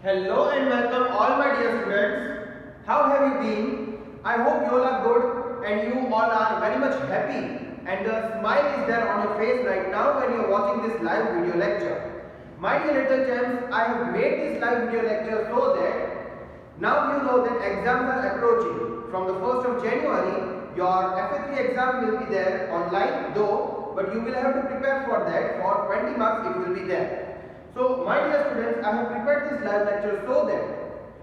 Hello and welcome all my dear students. How have you been? I hope you all are good and you all are very much happy and the smile is there on your face right now when you are watching this live video lecture. My dear little champs, I have made this live video lecture so that now you know that exams are approaching. From the 1st of January, your FA3 exam will be there online though, but you will have to prepare for that. For 20 marks it will be there. So my dear students, I have prepared this live lecture so that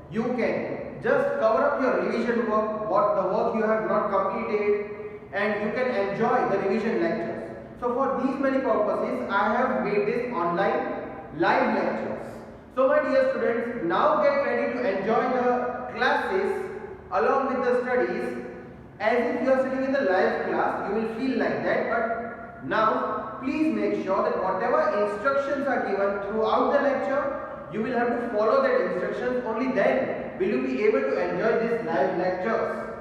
you can just cover up your revision work, what the work you have not completed, and you can enjoy the revision lectures. So for these many purposes, I have made this online live lectures. So my dear students, now get ready to enjoy the classes along with the studies. As if you are sitting in the live class, you will feel like that, but now please make sure that whatever instructions are given throughout the lecture, you will have to follow that instructions. Only then will you be able to enjoy these live lectures.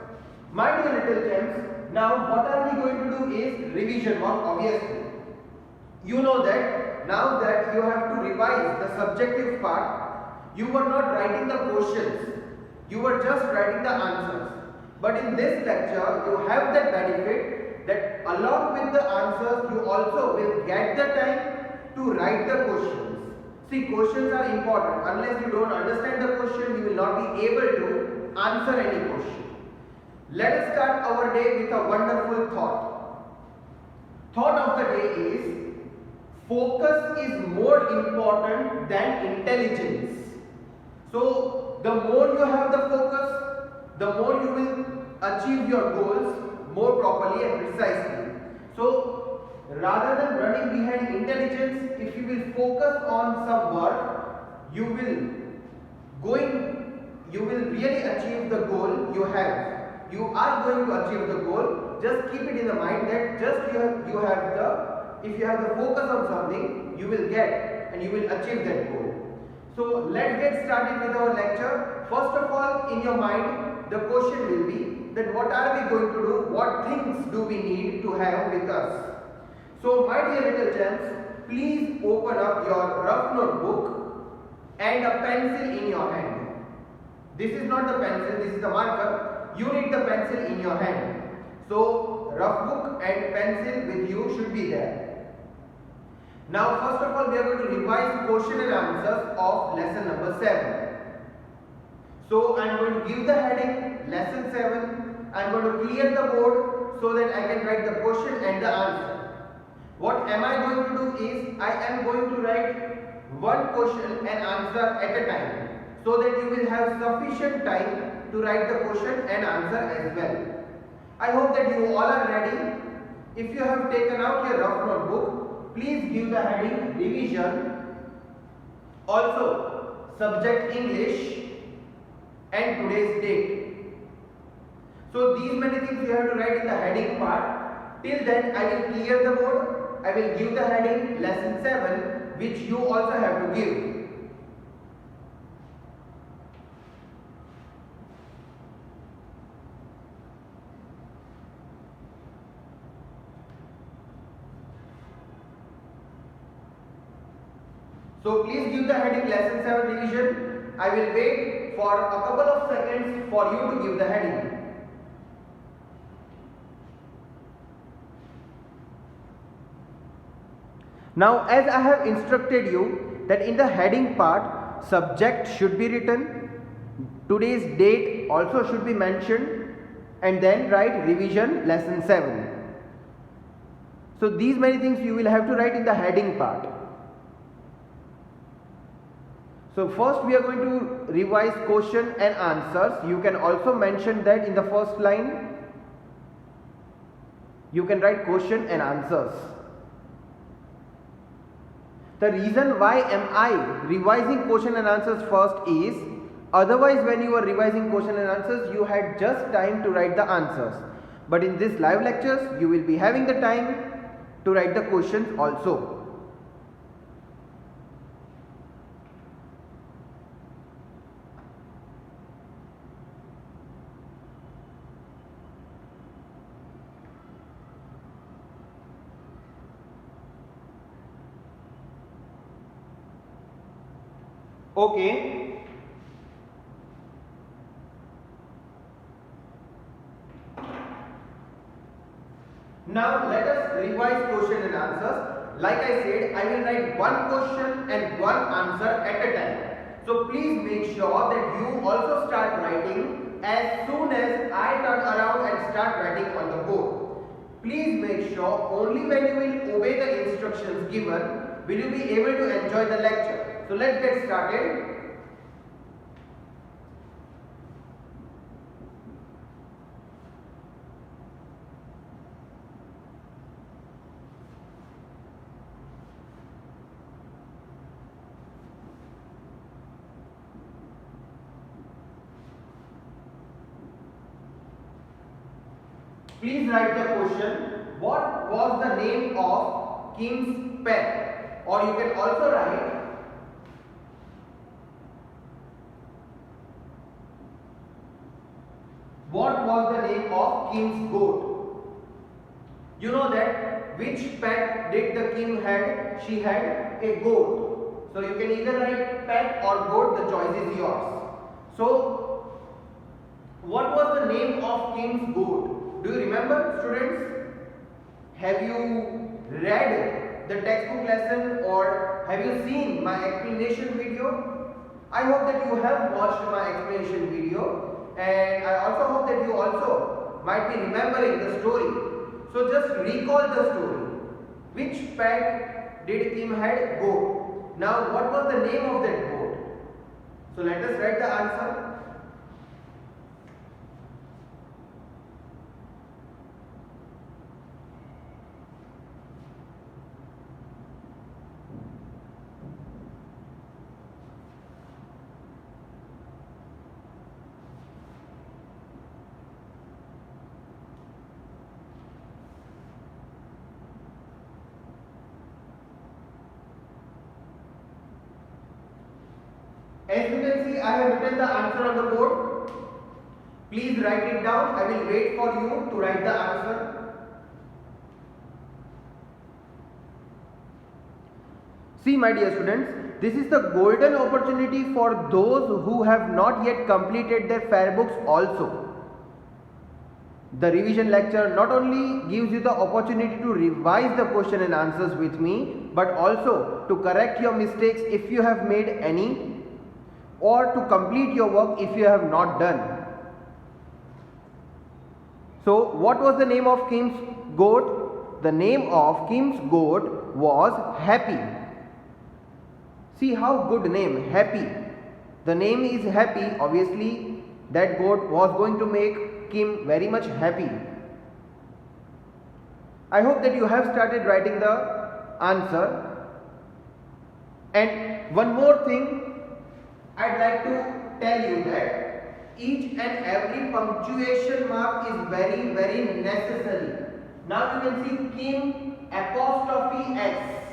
My dear little gems, now what are we going to do is revision work obviously. You know that now that you have to revise the subjective part, you were not writing the questions, you were just writing the answers. But in this lecture, you have that benefit that along with the answers, you also will get the time to write the questions. See, questions are important. Unless you don't understand the question, you will not be able to answer any question. Let us start our day with a wonderful thought. Thought of the day is, focus is more important than intelligence. So, the more you have the focus, the more you will achieve your goals more properly and precisely. So, rather than running behind intelligence, if you will focus on some work, you will really achieve the goal you have. You are going to achieve the goal. Just keep it in the mind that if you have the focus on something, you will get and you will achieve that goal. So let's get started with our lecture. First of all, in your mind, the question will be that what are we going to do? What things do we need to have with us? So my dear little gems, please open up your rough notebook and a pencil in your hand. This is not the pencil, this is the marker. You need the pencil in your hand. So rough book and pencil with you should be there. Now first of all we are going to revise question and answers of lesson number 7. So I am going to give the heading lesson 7. I am going to clear the board so that I can write the question and the answer. What am I going to do is I am going to write one question and answer at a time so that you will have sufficient time to write the question and answer as well. I hope that you all are ready. If you have taken out your rough notebook, please give the heading revision, also subject English and today's date. So these many things you have to write in the heading part. Till then I will clear the board. I will give the heading lesson 7 which you also have to give. So please give the heading lesson 7 revision. I will wait for a couple of seconds for you to give the heading. Now as I have instructed you that in the heading part, subject should be written, today's date also should be mentioned, and then write revision lesson 7. So these many things you will have to write in the heading part. So first we are going to revise question and answers. You can also mention that in the first line. You can write question and answers. The reason why am I revising question and answers first is, otherwise when you are revising question and answers, you had just time to write the answers. But in this live lectures, you will be having the time to write the questions also. Okay. Now let us revise question and answers. Like I said, I will write one question and one answer at a time. So please make sure that you also start writing as soon as I turn around and start writing on the board. Please make sure only when you will obey the instructions given will you be able to enjoy the lecture. So let's get started. Please write the question. What was the name of King's pet? Or you can also write what was the name of King's goat? You know that which pet did the king had? She had a goat. So you can either write pet or goat, the choice is yours. So what was the name of King's goat? Do you remember, students? Have you read the textbook lesson or have you seen my explanation video? I hope that you have watched my explanation video, and I also hope that you also might be remembering the story. So just recall the story. Which pet did Kim had? Goat. Now what was the name of that goat? So let us write the answer. As you can see, I have written the answer on the board. Please write it down. I will wait for you to write the answer. See, my dear students, this is the golden opportunity for those who have not yet completed their fair books also. The revision lecture not only gives you the opportunity to revise the question and answers with me, but also to correct your mistakes if you have made any, or to complete your work if you have not done. So what was the name of Kim's goat? The name of Kim's goat was Happy. See how good name, Happy. The name is Happy. Obviously that goat was going to make Kim very much happy. I hope that you have started writing the answer. And one more thing, I'd like to tell you that each and every punctuation mark is very, very necessary. Now you can see Kim apostrophe S.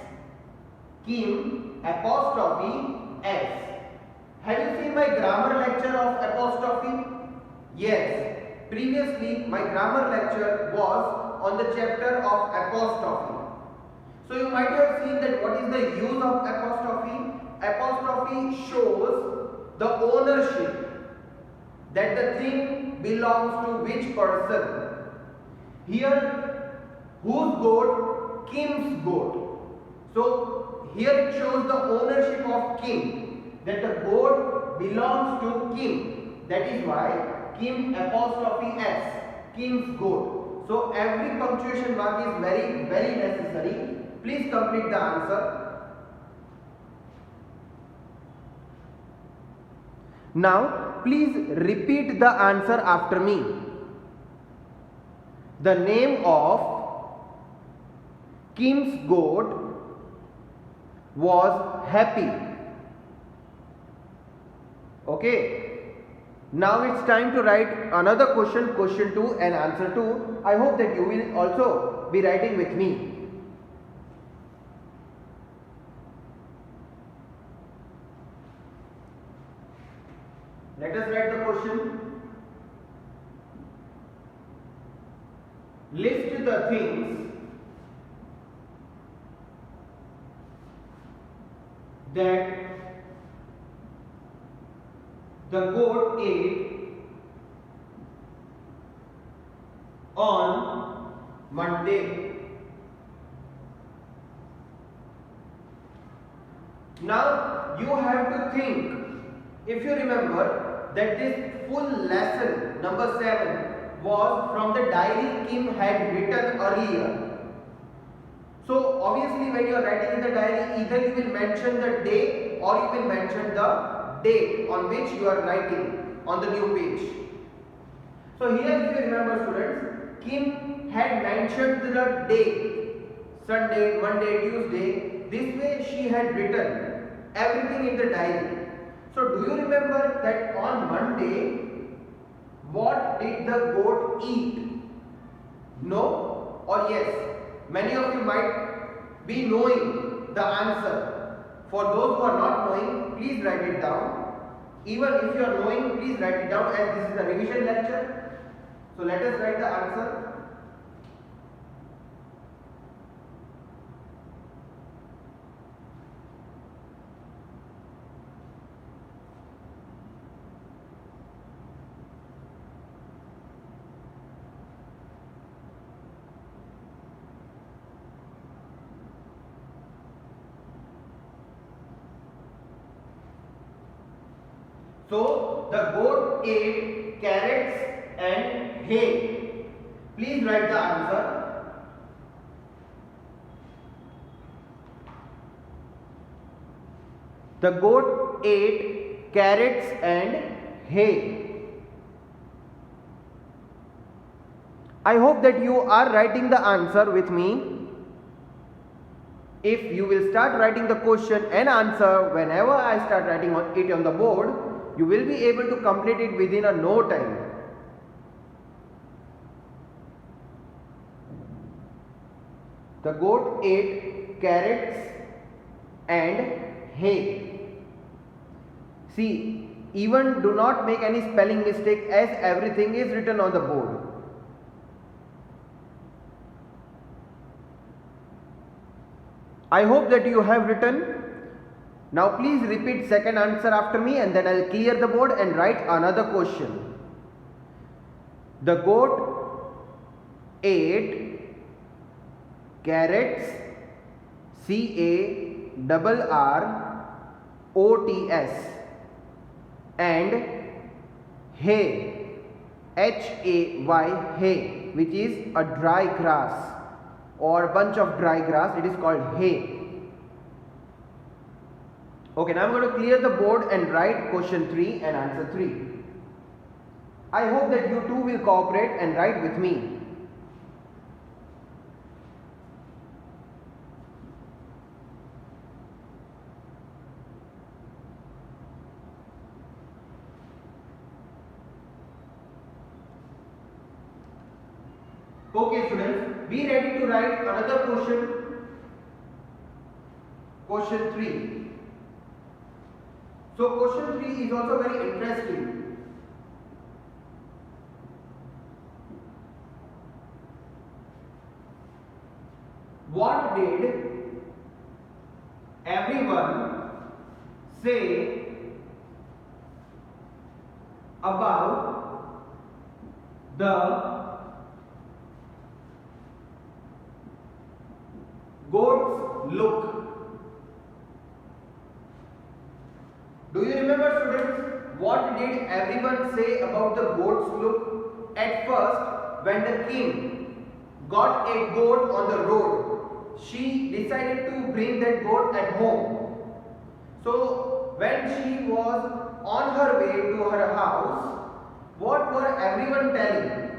Kim apostrophe S. Have you seen my grammar lecture of apostrophe? Yes. Previously my grammar lecture was on the chapter of apostrophe. So you might have seen that what is the use of apostrophe? Apostrophe shows the ownership, that the thing belongs to which person. Here, whose goat? Kim's goat. So here it shows the ownership of Kim, that the goat belongs to Kim. That is why Kim apostrophe S, Kim's goat. So every punctuation mark is very, very necessary. Please complete the answer. Now, please repeat the answer after me. The name of Kim's goat was Happy. Okay. Now it's time to write another question, question 2 and answer 2. I hope that you will also be writing with me. Let us write the question. List the things that the goat ate on Monday. Now you have to think, if you remember that this full lesson number 7 was from the diary Kim had written earlier. So obviously when you are writing in the diary, either you will mention the day or you will mention the date on which you are writing on the new page. So here if you remember students, Kim had mentioned the day, Sunday, Monday, Tuesday. This way she had written everything in the diary. So do you remember that on Monday, what did the goat eat? No or yes? Many of you might be knowing the answer. For those who are not knowing, please write it down. Even if you are knowing, please write it down, as this is a revision lecture. So let us write the answer. So the goat ate carrots and hay. Please write the answer. The goat ate carrots and hay. I hope that you are writing the answer with me. If you will start writing the question and answer whenever I start writing it on the board, you will be able to complete it within a no time. The goat ate carrots and hay. See, even do not make any spelling mistake, as everything is written on the board. I hope that you have written. Now please repeat second answer after me, and then I will clear the board and write another question. The goat ate carrots, CARROTS, and hay, HAY, hay, which is a dry grass or bunch of dry grass. It is called hay. Okay, now I am going to clear the board and write question 3 and answer 3. I hope that you too will cooperate and write with me. Okay students, be ready to write another question. Question 3. So question 3 is also very interesting. What did everyone say about the goat's look? Do you remember students, what did everyone say about the goat's look? At first, when the king got a goat on the road, she decided to bring that goat at home. So when she was on her way to her house, what were everyone telling?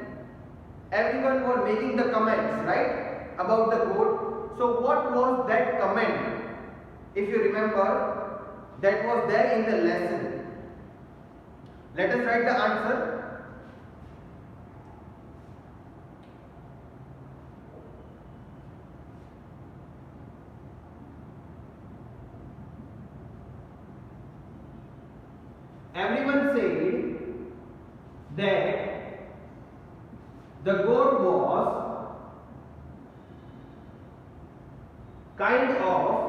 Everyone were making the comments, right, about the goat. So what was that comment? If you remember, that was there in the lesson. Let us write the answer. Everyone said that the goat was kind of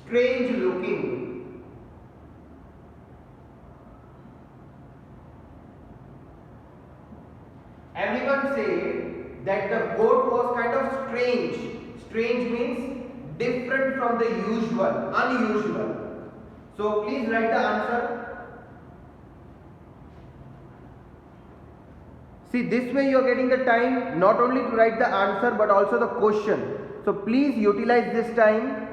strange looking. that the goat was kind of strange. Strange means different from the usual, unusual. So please write the answer. See, this way you are getting the time not only to write the answer but also the question. So please utilize this time.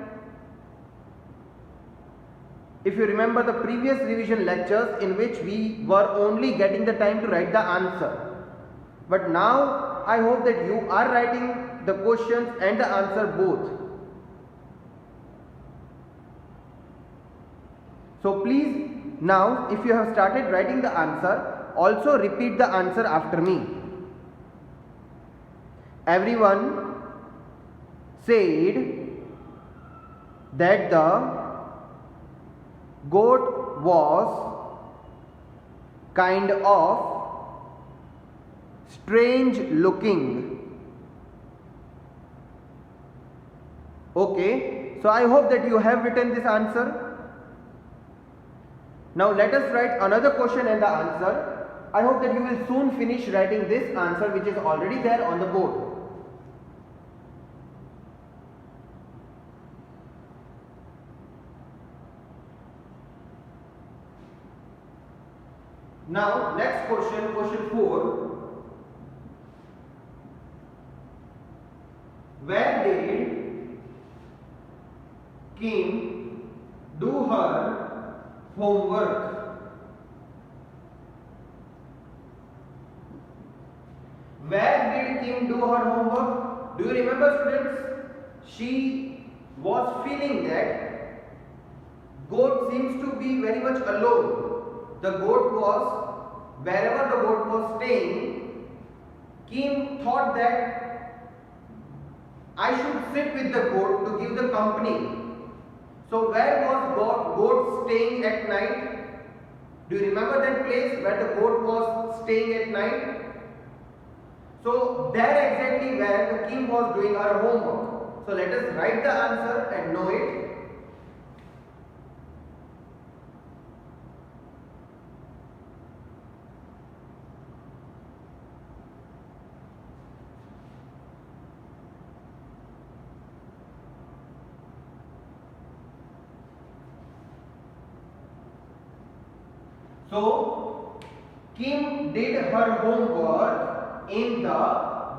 If you remember the previous revision lectures in which we were only getting the time to write the answer. But now I hope that you are writing the questions and the answer both. So please now if you have started writing the answer, also repeat the answer after me. Everyone said that the goat was kind of strange looking. Okay, so I hope that you have written this answer. Now let us write another question and the answer. I hope that you will soon finish writing this answer which is already there on the board. Now next question, question 4. Where did Kim do her homework? Where did Kim do her homework? Do you remember, students? She was feeling that goat seems to be very much alone. The goat was, wherever the goat was staying, Kim thought that I should sit with the goat to give the company. So where was goat staying at night? Do you remember that place where the goat was staying at night? So there exactly where the Kim was doing her homework. So let us write the answer and know it. So Kim did her homework in the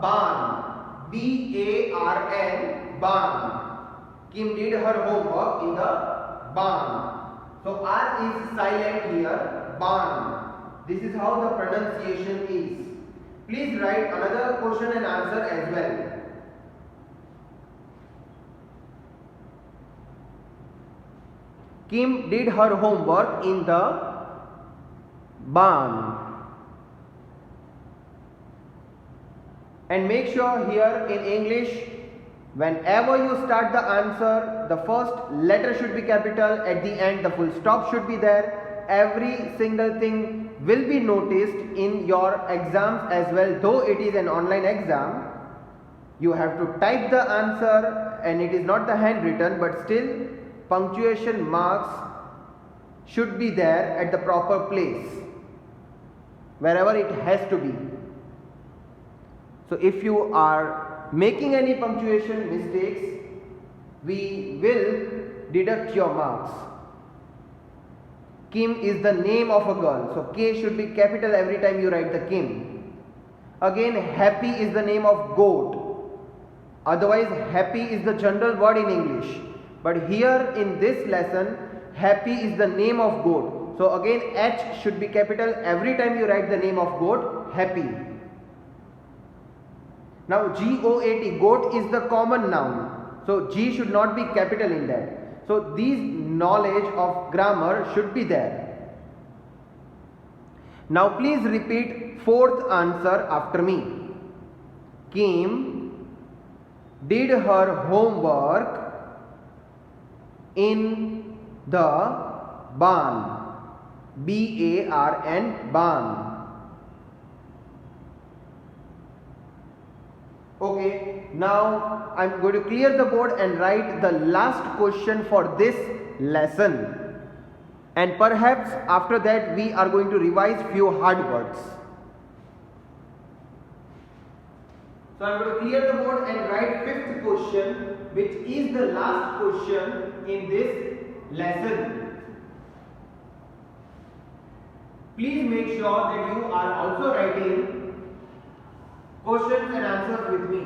barn. B-A-R-N, barn. Kim did her homework in the barn. So R is silent here, barn. This is how the pronunciation is. Please write another question and answer as well. Kim did her homework in the barn. And make sure here in English, whenever you start the answer, the first letter should be capital, at the end the full stop should be there. Every single thing will be noticed in your exams as well. Though it is an online exam, you have to type the answer and it is not the handwritten, but still punctuation marks should be there at the proper place, wherever it has to be. So if you are making any punctuation mistakes, we will deduct your marks. Kim is the name of a girl, so K should be capital every time you write the Kim. Again, happy is the name of goat. Otherwise, happy is the general word in English. But here in this lesson, happy is the name of goat. So again, H should be capital every time you write the name of goat, happy. Now G-O-A-T, goat is the common noun. So G should not be capital in that. So these knowledge of grammar should be there. Now please repeat fourth answer after me. Kim did her homework in the barn. B-A-R-N, barn. Okay, now I am going to clear the board and write the last question for this lesson. And perhaps after that we are going to revise few hard words. So I am going to clear the board and write fifth question, which is the last question in this lesson. Please make sure that you are also writing questions and answers with me.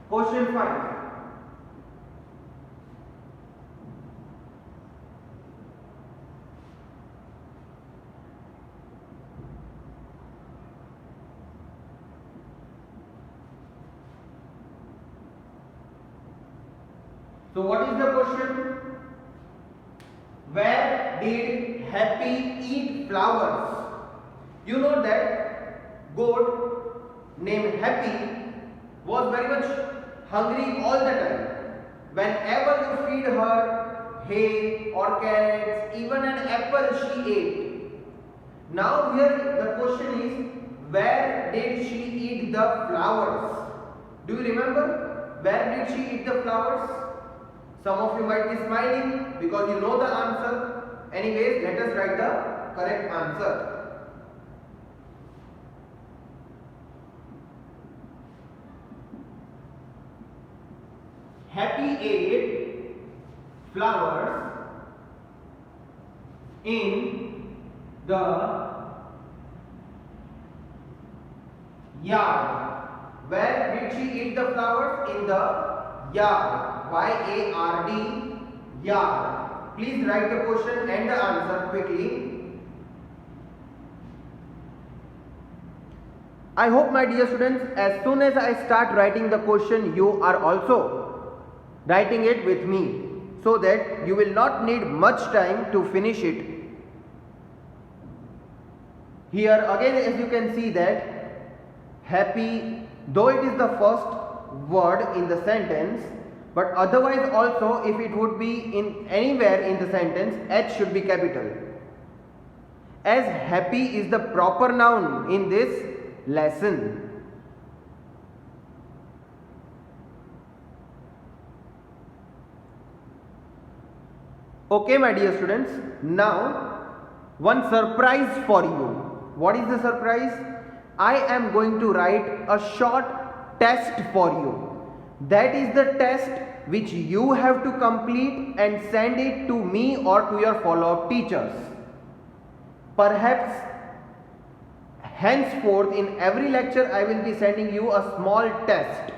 Question 5. So what is the question? Where did Happy eat flowers? You know that goat named Happy was very much hungry all the time. Whenever you feed her hay or carrots, even an apple she ate. Now here the question is, where did she eat the flowers? Do you remember? Where did she eat the flowers? Some of you might be smiling because you know the answer. Anyways, let us write the correct answer. Happy ate flowers in the yard. Where did she eat the flowers? In the yard. Y-A-R-D, yard. Please write the question and the answer quickly. I hope, my dear students, as soon as I start writing the question, you are also writing it with me, so that you will not need much time to finish it. Here again, as you can see that Happy, though it is the first word in the sentence, but otherwise also if it would be in anywhere in the sentence, H should be capital, as Happy is the proper noun in this lesson. Okay, my dear students, now one surprise for you. What is the surprise? I am going to write a short test for you. That is the test which you have to complete and send it to me or to your follow-up teachers. Perhaps henceforth in every lecture I will be sending you a small test.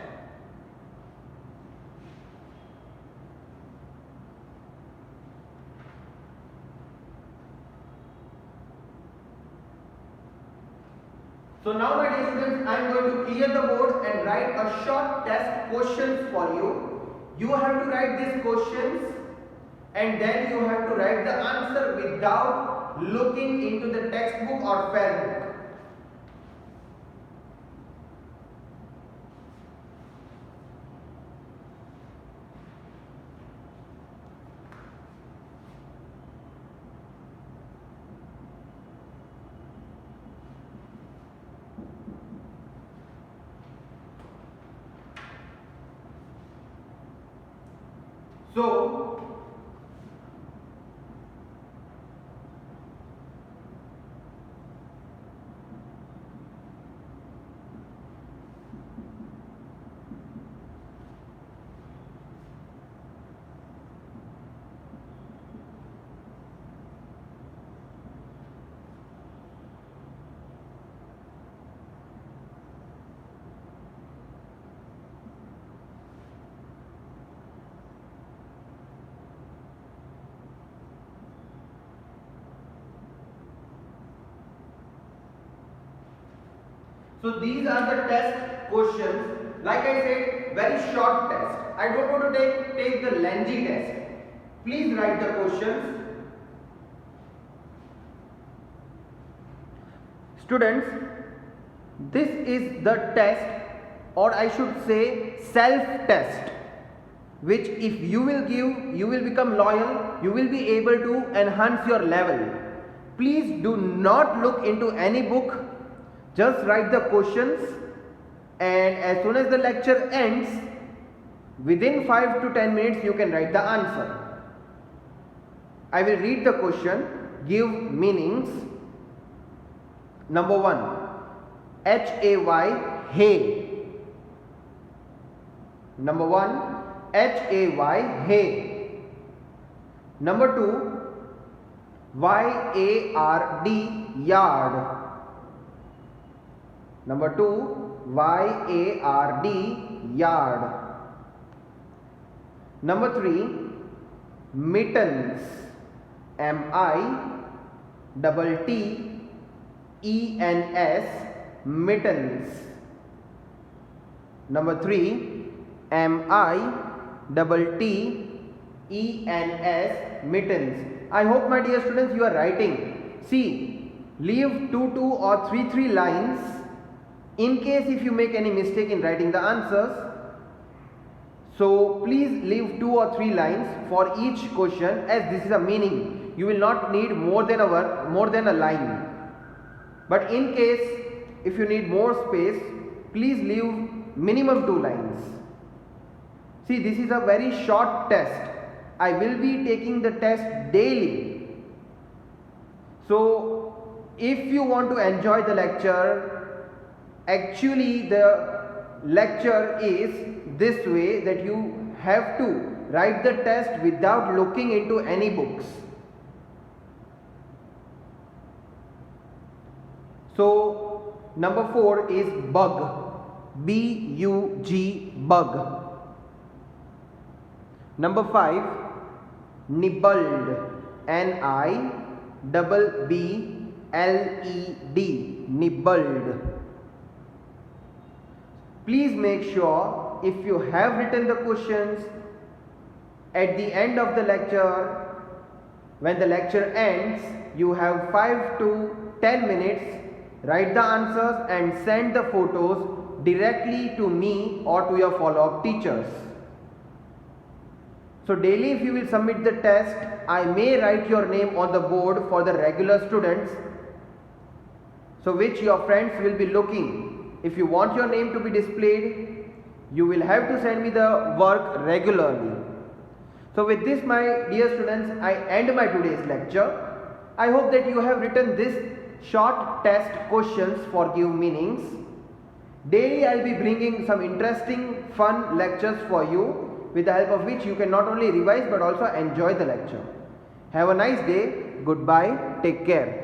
So now, my dear students, I am going to clear the board and write a short test questions for you. You have to write these questions and then you have to write the answer without looking into the textbook or fair book. So, So these are the test questions. Like I said, very short test. I don't want to take the lengthy test. Please write the questions. Students, this is the test, or I should say self-test, which if you will give, you will become loyal, you will be able to enhance your level. Please do not look into any book. Just write the questions, and as soon as the lecture ends, within 5 to 10 minutes you can write the answer. I will read the question, give meanings, Number 1, Hay, hay. Number 1, Hay, hay. Number 2, Yard, yard. Number 2, Yard, yard. Number 3, mittens, Mittens, mittens. Number 3, Mittens, mittens. I hope, my dear students, you are writing. See, leave 2 or 3 lines in case if you make any mistake in writing the answers. So please leave 2 or 3 lines for each question, as this is a meaning. You will not need more than a line. But in case if you need more space, please leave minimum 2 lines. See, this is a very short test. I will be taking the test daily. So if you want to enjoy the lecture, actually the lecture is this way, that you have to write the test without looking into any books. So number 4 is bug, B-U-G, bug. Number 5, nibbled, N-I-B-B-L-E-D, nibbled. Please make sure, if you have written the questions, at the end of the lecture, when the lecture ends, you have 5 to 10 minutes, write the answers and send the photos directly to me or to your follow-up teachers. So daily if you will submit the test, I may write your name on the board for the regular students, so which your friends will be looking. If you want your name to be displayed, you will have to send me the work regularly. So with this, my dear students, I end my today's lecture. I hope that you have written this short test questions for give meanings. Daily I will be bringing some interesting fun lectures for you, with the help of which you can not only revise but also enjoy the lecture. Have a nice day. Goodbye. Take care.